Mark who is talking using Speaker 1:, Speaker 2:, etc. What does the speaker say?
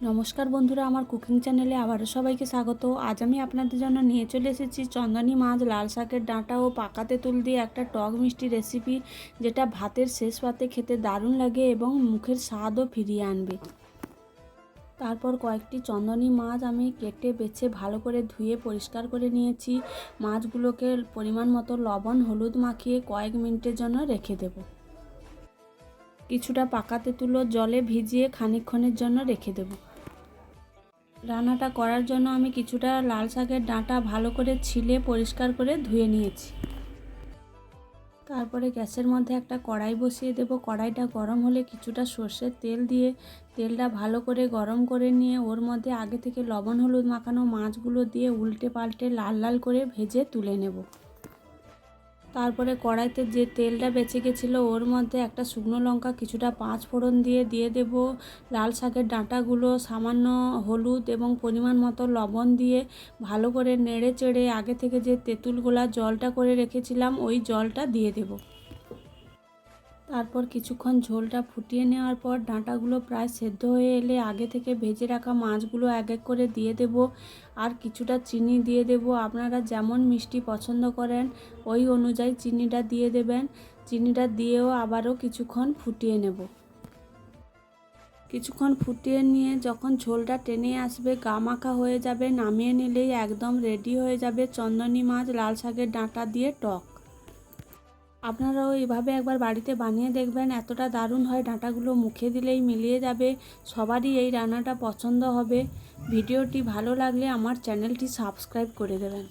Speaker 1: নমস্কার বন্ধুরা, আমার কুকিং চ্যানেলে আবারও সবাইকে স্বাগত। আজ আমি আপনাদের জন্য নিয়ে চলে এসেছি চন্দনী মাছ, লাল শাকের ডাঁটা ও পাকা তেঁতুল দিয়ে একটা টক মিষ্টি রেসিপি, যেটা ভাতের শেষ পাতে খেতে দারুণ লাগে এবং মুখের স্বাদও ফিরিয়ে আনবে। তারপর কয়েকটি চন্দনী মাছ আমি কেটে বেছে ভালো করে ধুয়ে পরিষ্কার করে নিয়েছি। মাছগুলোকে পরিমাণ মতো লবণ হলুদ মাখিয়ে কয়েক মিনিটের জন্য রেখে দেব। কিছুটা পাকা তেঁতুলও জলে ভিজিয়ে খানিকক্ষণের জন্য রেখে দেব। রান্নাটা করার জন্য আমি কিছুটা লাল শাকের ডাঁটা ভালো করে ছিলে পরিষ্কার করে ধুয়ে নিয়েছি। তারপরে গ্যাসের মধ্যে একটা কড়াই বসিয়ে দেব। কড়াইটা গরম হলে কিছুটা সর্ষের তেল দিয়ে তেলটা ভালো করে গরম করে নিয়ে ওর মধ্যে আগে থেকে লবণ হলুদ মাখানো মাছগুলো দিয়ে উল্টে পাল্টে লাল লাল করে ভেজে তুলে নেব। তারপরে কড়াইতে যে তেলটা বেঁচে গেছিলো ওর মধ্যে একটা শুকনো লঙ্কা, কিছুটা পাঁচ ফোড়ন দিয়ে দেব লাল শাকের ডাঁটাগুলো, সামান্য হলুদ এবং পরিমাণ মতো লবণ দিয়ে ভালো করে নেড়ে চেড়ে আগে থেকে যে তেঁতুলগুলা জলটা করে রেখেছিলাম ওই জলটা দিয়ে দেব। তারপর কিছুক্ষণ ঝোলটা ফুটিয়ে নেওয়ার পর ডাঁটাগুলো প্রায় সেদ্ধ হয়ে এলে আগে থেকে ভেজে রাখা মাছগুলো এক এক করে দিয়ে দেব। আর কিছুটা চিনি দিয়ে দেব। আপনারা যেমন মিষ্টি পছন্দ করেন ওই অনুযায়ী চিনিটা দিয়ে দেবেন। চিনিটা দিয়েও আবারও কিছুক্ষণ ফুটিয়ে নেব। কিছুক্ষণ ফুটিয়ে নিয়ে যখন ঝোলটা টেনে আসবে, গা মাখা হয়ে যাবে, নামিয়ে নিলেই একদম রেডি হয়ে যাবে চন্দনী মাছ লাল শাকের ডাঁটা দিয়ে টক। আপনারাও এইভাবে একবার বাড়িতে বানিয়ে দেখবেন, এতটা দারুণ হয়, ডাঁটাগুলো মুখে দিলেই মিলিয়ে যাবে। সবারই এই রান্নাটা পছন্দ হবে। ভিডিওটি ভালো লাগলে আমার চ্যানেলটি সাবস্ক্রাইব করে দেবেন।